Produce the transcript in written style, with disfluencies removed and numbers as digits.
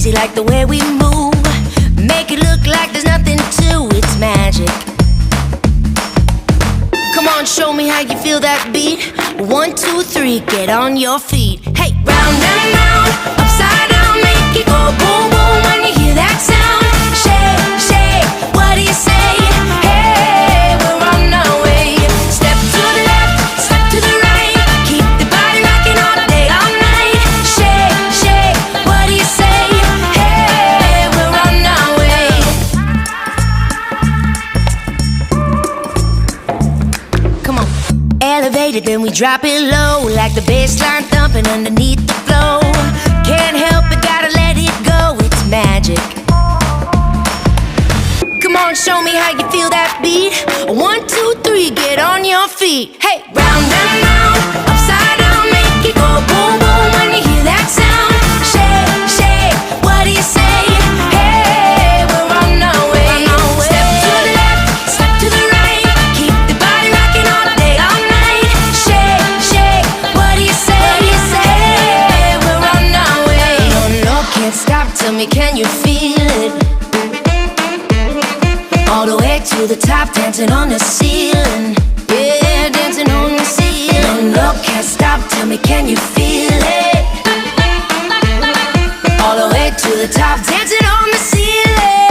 crazy like the way we move. Make it look like there's nothing to it's magic. Come on, show me how you feel that beat. 1, 2, 3, get on your feet. Hey, round and round, upside down, make it go boom, boom when you hear that sound. Shake, shake, what do you say? Hey, we're on our way. Step to the left, step to the right. Keep the body rocking all day, all night. Shake, shake, what do you say? Hey, we're on our way. Come on. Elevated, then we drop it low, like the bass line thumping underneath the flow. Can't help it, gotta let it go, it's magic. Come on, show me how you feel that beat. 1, 2, 3, get on your feet. Hey, round and round, upside down, make it go boom, boom when you hear that sound. Shake, shake, what do you say? Hey, we're on our way. Step to the left, step to the right. Keep the body rocking all day, all night. Shake, shake, what do you say? Hey, we're on our way. No, no, can't stop, tell me, can you feel it? All the way to the top, dancing on the ceiling. Yeah, dancing on the ceiling. No, no, can't stop, tell me, can you feel it? All the way to the top, dancing on the ceiling.